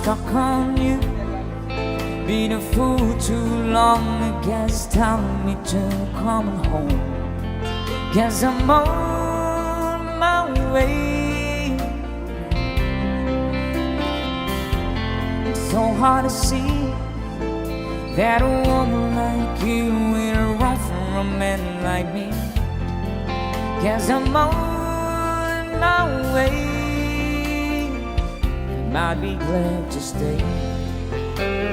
stuck on you. Been a fool too long, I guess. Tell me to come home. Guess I'm on my way. It's so hard to see that a woman like you will run from a man like me. Guess I'm on my way. Might be glad to stay.